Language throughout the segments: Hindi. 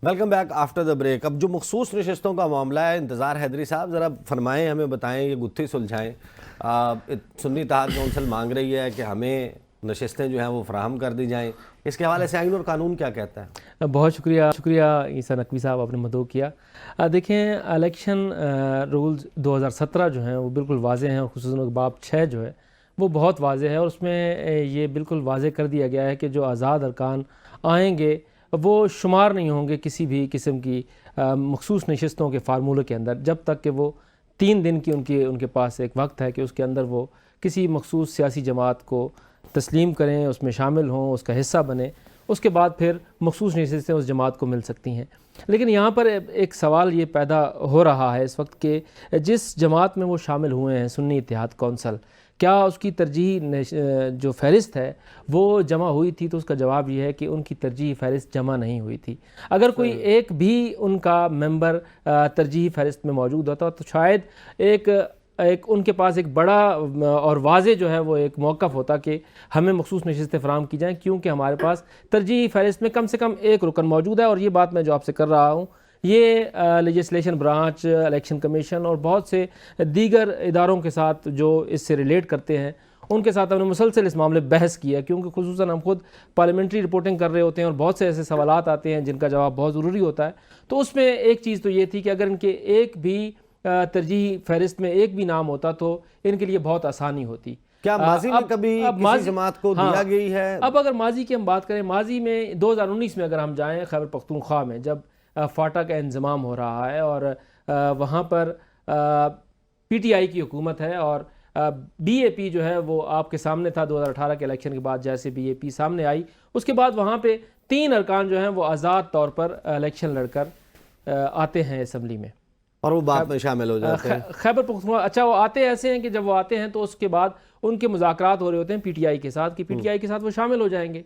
Welcome back after the break. अब जो मखसूस नशस्तों का मामला है, इंतज़ार हैदरी साहब ज़रा फरमाएं, हमें बताएं, ये गुत्थी सुलझाएं। सुन्नी इत्तेहाद कौंसिल मांग रही है कि हमें नशस्तें जो हैं वो फराहम कर दी जाएं। इसके हवाले से आइन और कानून क्या कहता है? बहुत शुक्रिया शुक्रिया ईसा नकवी साहब, आपने मदऊ किया। देखें, इलेक्शन रूल्स 2017 जो हैं वो बिल्कुल वाज़े हैं, और खुसूसन बाब 6 जो है वो बहुत वाज़े है, और उसमें ये बिल्कुल वाज़े कर दिया गया है कि जो आज़ाद अरकान आएंगे वो शुमार नहीं होंगे किसी भी किस्म की मखसूस नशस्तों के फार्मूले के अंदर, जब तक कि वो 3 दिन की उनके पास एक वक्त है कि उसके अंदर वो किसी मखसूस सियासी जमात को तस्लीम करें, उसमें शामिल हों, उसका हिस्सा बने। उसके बाद फिर मखसूस नशस्तें उस जमात को मिल सकती हैं। लेकिन यहाँ पर एक सवाल ये पैदा हो रहा है इस वक्त कि जिस जमात में वो शामिल हुए हैं, सुन्नी इत्तेहाद कौंसिल, क्या उसकी तरजीह जो फ़हरिस्त है वो जमा हुई थी? तो उसका जवाब ये है कि उनकी तरजीह फ़हरिस्त जमा नहीं हुई थी। अगर कोई एक भी उनका मेंबर तरजीह फ़हरिस्त में मौजूद होता तो शायद एक उनके पास एक बड़ा और वाज़े जो है वो एक मौक़िफ़ होता कि हमें मखसूस नशस्तें फ़राहम की जाएँ, क्योंकि हमारे पास तरजीही फ़हरिस्त में कम से कम एक रुकन मौजूद है। और ये बात मैं जो आपसे कर रहा हूँ, ये लेजिस्लेशन ब्रांच, इलेक्शन कमीशन और बहुत से दीगर इदारों के साथ जो इससे रिलेट करते हैं, उनके साथ हमने मुसलसल इस मामले बहस किया, क्योंकि खुसूसन हम खुद पार्लियामेंट्री रिपोर्टिंग कर रहे होते हैं और बहुत से ऐसे सवालात आते हैं जिनका जवाब बहुत ज़रूरी होता है। तो उसमें एक चीज़ तो ये थी कि अगर इनके एक भी तरजीही फहरिस्त में एक भी नाम होता तो इनके लिए बहुत आसानी होती। क्या माजी में कभी किसी जमात को दिया गई है? अब अगर माजी की हम बात करें, माजी में 2019 में अगर हम जाएं, खैबर पख्तूनख्वा में जब फाटा का इंजमाम हो रहा है और वहाँ पर PTI की हुकूमत है और BAP जो है वो आपके सामने था 2018 के इलेक्शन के बाद। जैसे BAP सामने आई, उसके बाद वहाँ पे 3 अरकान जो हैं वो आज़ाद तौर पर इलेक्शन लड़कर आते हैं असम्बली में और वो बात में शामिल हो जाते हैं। खैबर पख्तूनख्वा, अच्छा, वो आते ऐसे हैं कि जब वो आते हैं तो उसके बाद उनके मुज़ाकरात हो रहे होते हैं PTI के साथ कि PTI के साथ वो शामिल हो जाएंगे।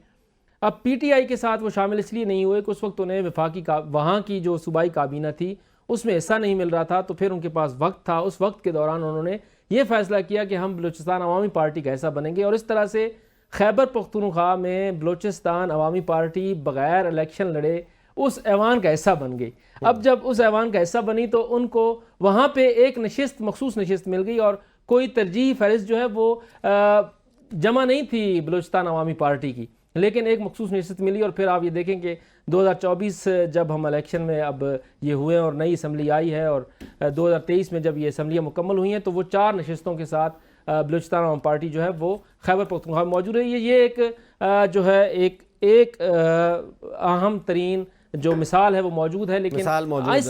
अब PTI के साथ वो शामिल इसलिए नहीं हुए कि उस वक्त उन्हें वफाकी का वहाँ की जो सूबाई काबीना थी उसमें हिस्सा नहीं मिल रहा था। तो फिर उनके पास वक्त था, उस वक्त के दौरान उन्होंने ये फ़ैसला किया कि हम बलूचिस्तान अवामी पार्टी का हिस्सा बनेंगे, और इस तरह से खैबर पख्तूनख्वा में बलूचिस्तान अवामी पार्टी बग़ैर इलेक्शन लड़े उस ऐवान का हिस्सा बन गई। अब जब उस ऐवान का हिस्सा बनी तो उनको वहाँ पे एक नशिस्त, मखसूस नशिस्त मिल गई, और कोई तरजीह फहरिस्त जो है वो जमा नहीं थी बलूचिस्तान अवामी पार्टी की, लेकिन एक मखसूस नशिस्त मिली। और फिर आप ये देखें कि 2024 जब हम इलेक्शन में अब ये हुए और नई असम्बली आई है, और 2023 में जब ये असम्बलियाँ मुकम्मल हुई हैं, तो वो 4 नशिस्तों के साथ बलूचिस्तान अवामी पार्टी जो है वो खैबर पख्तूनख्वा में मौजूद है। ये एक जो है एक अहम तरीन जो मिसाल है वो मौजूद है। लेकिन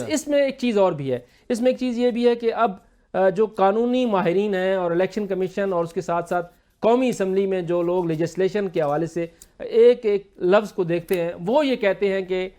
इसमें एक चीज़ और भी है, इसमें एक चीज़ ये भी है कि अब जो कानूनी माहिरीन हैं और इलेक्शन कमीशन और उसके साथ साथ कौमी असम्बली में जो लोग लेजिस्लेशन के हवाले से एक एक लफ्ज़ को देखते हैं, वो ये कहते हैं कि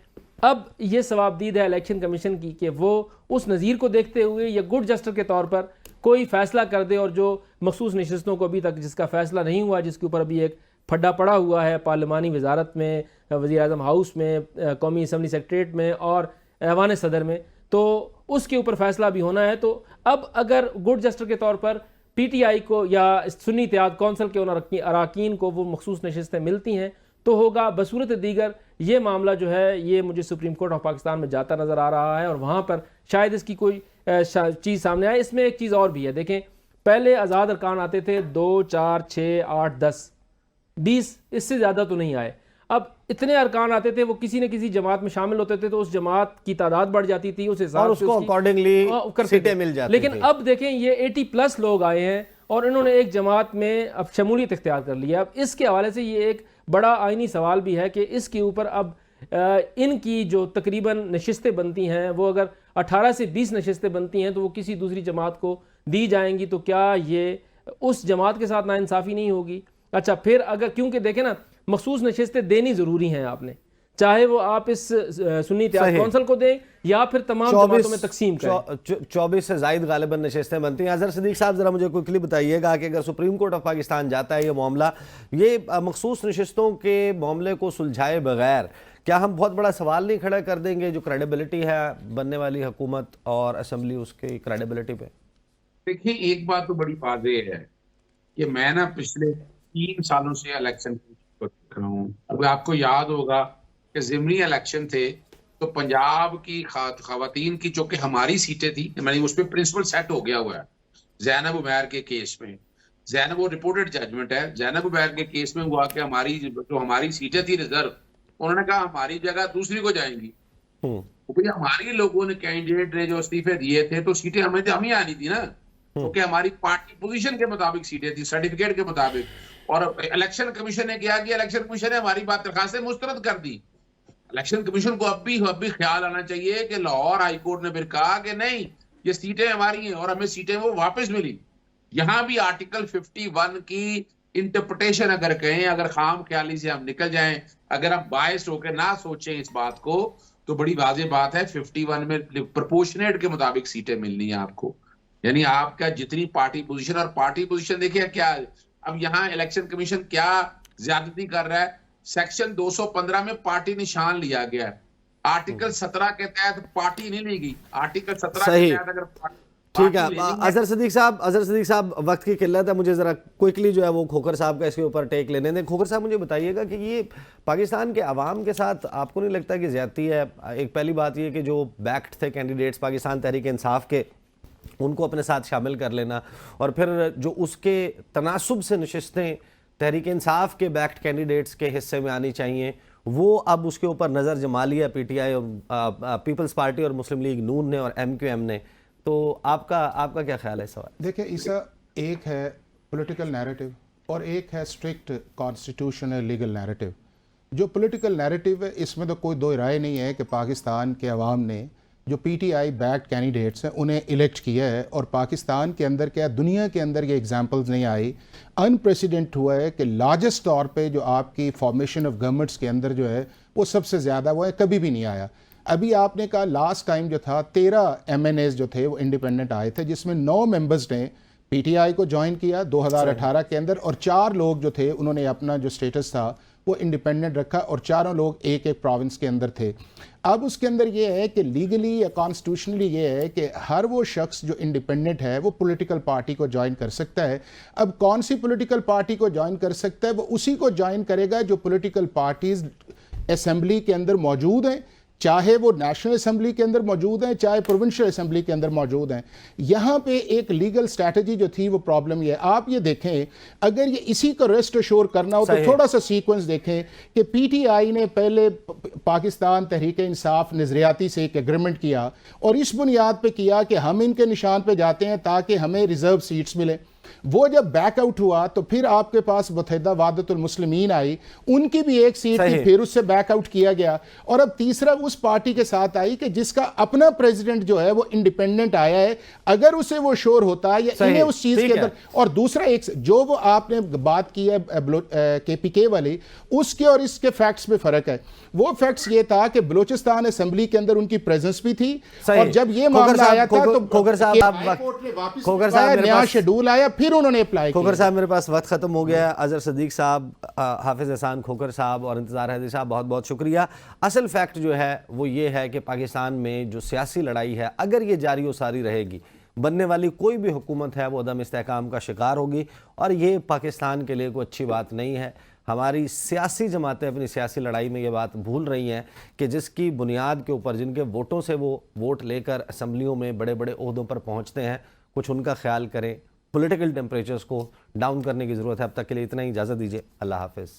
अब ये सवाबदीद है इलेक्शन कमीशन की कि वो उस नज़ीर को देखते हुए या गुड जस्टिस के तौर पर कोई फ़ैसला कर दे, और जो मखसूस नशस्तों को अभी तक जिसका फ़ैसला नहीं हुआ, जिसके ऊपर अभी एक फड्डा पड़ा हुआ है पार्लिमानी वजारत में, वज़ीर आज़म हाउस में, कौमी असम्बली सेक्रेटरीट में और ऐवान सदर में, तो उसके ऊपर फ़ैसला भी होना है। तो अब अगर गुड जस्टिस के तौर पर PTI को या सुन्नी इत्तेहाद कौंसिल के उन अराकीन को वो मखसूस नशस्तें मिलती हैं तो होगा। बसूरत दीगर ये मामला जो है ये मुझे सुप्रीम कोर्ट ऑफ पाकिस्तान में जाता नज़र आ रहा है, और वहाँ पर शायद इसकी कोई चीज़ सामने आए। इसमें एक चीज़ और भी है, देखें, पहले आज़ाद अरकान आते थे 2, 4, 6, 8, 10, 20, इससे ज़्यादा तो नहीं आए। अब इतने अरकान आते थे, वो किसी न किसी जमात में शामिल होते थे तो उस जमात की तादाद बढ़ जाती थी, उस हिसाब से उसको अकॉर्डिंगली सीटें मिल जाती थी। लेकिन अब देखें, ये 80+ लोग आए हैं और इन्होंने एक जमात में अब शमूलियत इख्तियार कर लिया। अब इसके हवाले से ये एक बड़ा आइनी सवाल भी है कि इसके ऊपर अब इनकी जो तकरीबन नशिस्तें बनती हैं वो अगर 18 से 20 नशिस्तें बनती हैं तो वो किसी दूसरी जमात को दी जाएंगी, तो क्या ये उस जमात के साथ नाइंसाफ़ी नहीं होगी? अच्छा, फिर अगर, क्योंकि देखें ना, मखसूस नशिस्तें देनी ज़रूरी हैं आपने, चाहे वो आप इस सुन्नी इत्तेहाद कौंसिल को दें या फिर तमाम जमातों में तकसीम करें। 24 से ज़ायद गालिबन नशिस्तें बनती हैं। अज़हर सिद्दीक़ साहब, ज़रा मुझे क्विकली बताइएगा कि अगर सुप्रीम कोर्ट ऑफ पाकिस्तान जाता है ये मामला, ये मखसूस नशिस्तों के मामले को सुलझाए बगैर क्या हम बहुत बड़ा सवाल नहीं खड़ा कर देंगे जो क्रेडिबिलिटी है बनने वाली हुकूमत और असम्बली, उसकी क्रेडिबिलिटी पे? देखिए, एक बात तो बड़ी वाज़ेह है कि मैं ना पिछले 3 सालों से इलेक्शन कर रहा हूँ। अब आपको याद होगा कि ज़िमनी इलेक्शन थे तो पंजाब की खवातीन की, जो कि हमारी सीटें थी, मैंने उस पर प्रिंसिपल सेट हो गया हुआ है जैनब उमैर के केस में। जैनब, वो रिपोर्टेड जजमेंट है, जैनब उमैर के केस में हुआ कि हमारी सीटें थी रिजर्व, उन्होंने कहा हमारी जगह दूसरी को जाएंगी। तो भैया हमारी लोगों ने, कैंडिडेट ने जो इस्तीफे दिए थे, तो सीटें हम ही आनी थी ना, क्योंकि हमारी पार्टी पोजीशन के मुताबिक सीटें थी, सर्टिफिकेट के मुताबिक। और इलेक्शन कमीशन ने क्या किया, इलेक्शन कमीशन ने हमारी बात दरखास्तें मुस्तरद कर दी। इलेक्शन कमीशन को अब भी ख्याल आना चाहिए कि लाहौर हाई कोर्ट ने फिर कहा कि नहीं, ये सीटें हमारी हैं और हमें सीटें वो वापस मिली। यहां भी आर्टिकल 51 की इंटरप्रिटेशन अगर कहें, अगर खाम ख्याली से हम निकल जाएं, अगर हम बायस्ड होकर ना सोचें इस बात को, तो बड़ी वाज़ेह बात है 51 में प्रोपोर्शनेट के मुताबिक सीटें मिलनी है आपको। यानी आपका जितनी पार्टी पोजीशन, और पार्टी पोजीशन देखिए क्या, अब यहाँ इलेक्शन कमीशन क्या ज्यादती कर रहा है। सेक्शन 215 में पार्टी निशान लिया गया है, आर्टिकल 17 के तहत पार्टी नहीं ली गई। आर्टिकल 17 के तहत अगर ठीक है, अजहर सिद्दीक साहब, वक्त की किल्लत है, मुझे ज़रा क्विकली जो है वो खोखर साहब का इसके ऊपर टेक लेने दें। खोखर साहब, मुझे बताइएगा कि ये पाकिस्तान के अवाम के साथ आपको नहीं लगता कि ज़्यादती है? एक पहली बात ये कि जो बैक्ड थे कैंडिडेट्स पाकिस्तान तहरीक इंसाफ के, उनको अपने साथ शामिल कर लेना, और फिर जो उसके तनासुब से नशिस्तें तहरीक इंसाफ के बैक्ड कैंडिडेट्स के हिस्से में आनी चाहिए, वो अब उसके ऊपर नज़र जमा लिया पीटीआई और पीपल्स पार्टी और मुस्लिम लीग नून ने और एमक्यूएम ने। तो आपका क्या ख्याल है इस सवाल? देखिए, इसका एक है पॉलिटिकल नैरेटिव और एक है स्ट्रिक्ट कॉन्स्टिट्यूशनल लीगल नैरेटिव। जो पॉलिटिकल नैरेटिव है, इसमें तो कोई दो राय नहीं है कि पाकिस्तान के अवाम ने जो पीटीआई बैक्ड कैंडिडेट्स हैं उन्हें इलेक्ट किया है, और पाकिस्तान के अंदर क्या दुनिया के अंदर ये एग्जांपल्स नहीं आई, अनप्रेसिडेंट हुआ है कि लार्जेस्ट तौर पे जो आपकी फॉर्मेशन ऑफ गवर्नमेंट्स के अंदर जो है वो सबसे ज़्यादा वो है, कभी भी नहीं आया। अभी आपने कहा लास्ट टाइम जो था 13 MNAs जो थे वो इंडिपेंडेंट आए थे, जिसमें 9 मेंबर्स ने पीटीआई को ज्वाइन किया 2018 के अंदर, और 4 लोग जो थे उन्होंने अपना जो स्टेटस था वो इंडिपेंडेंट रखा, और चारों लोग एक एक प्रोविंस के अंदर थे। अब उसके अंदर ये है कि लीगली या कॉन्स्टिट्यूशनली ये है कि हर वो शख्स जो इंडिपेंडेंट है वो पॉलिटिकल पार्टी को ज्वाइन कर सकता है। अब कौन सी पॉलिटिकल पार्टी को ज्वाइन कर सकता है? वो उसी को ज्वाइन करेगा जो पॉलिटिकल पार्टीज असेंबली के अंदर मौजूद हैं, चाहे वो नेशनल असेंबली के अंदर मौजूद हैं, चाहे प्रोविंशियल असेंबली के अंदर मौजूद हैं। यहाँ पे एक लीगल स्ट्रैटेजी जो थी वो प्रॉब्लम ये है। आप ये देखें, अगर ये इसी को रेस्ट अश्योर करना हो तो थोड़ा सा सीक्वेंस देखें कि पीटीआई ने पहले पाकिस्तान तहरीक इंसाफ नजरियाती से एक एग्रीमेंट किया, और इस बुनियाद पे किया कि हम इनके निशान पे जाते हैं ताकि हमें रिजर्व सीट्स मिले। वो जब बैकआउट हुआ तो फिर आपके पास मुत्तहिदा वादतुल मुस्लिमीन आई, उनकी भी एक सीट थी, फिर उससे बैकआउट किया गया, और अब तीसरा उस पार्टी के साथ आई कि जिसका अपना प्रेसिडेंट जो है वो इंडिपेंडेंट आया है, अगर उसे वो श्योर होता है या इन्हें उस चीज के अंदर। और दूसरा एक जो वो आपने बात की है KPK वाली, उसके और इसके फैक्ट्स में फर्क है। वो फैक्ट्स ये था कि बलूचिस्तान असेंबली के अंदर उनकी प्रेजेंस भी थी, और जब ये मामला आया था तो खोखर साहब नया शेड्यूल आया, फिर उन्होंने अप्लाई किया। खोखर साहब, मेरे पास वक्त खत्म हो गया है। अजहर सिद्दीक साहब, हाफिज एहसान खोखर साहब और इंतज़ार हैदरी साहब, बहुत बहुत शुक्रिया। असल फैक्ट जो है वो ये है कि पाकिस्तान में जो सियासी लड़ाई है, अगर ये जारी व सारी रहेगी, बनने वाली कोई भी हुकूमत है वो अदम इस्तेहकाम का शिकार होगी, और ये पाकिस्तान के लिए कोई अच्छी बात नहीं है। हमारी सियासी जमातें अपनी सियासी लड़ाई में ये बात भूल रही हैं कि जिसकी बुनियाद के ऊपर, जिनके वोटों से वो वोट लेकर असम्बलियों में बड़े बड़े ओहदों पर पहुँचते हैं, कुछ उनका ख्याल करें। पॉलिटिकल टेम्परेचर्स को डाउन करने की ज़रूरत है। अब तक के लिए इतना ही, इजाज़त दीजिए। अल्लाह हाफ़िज़।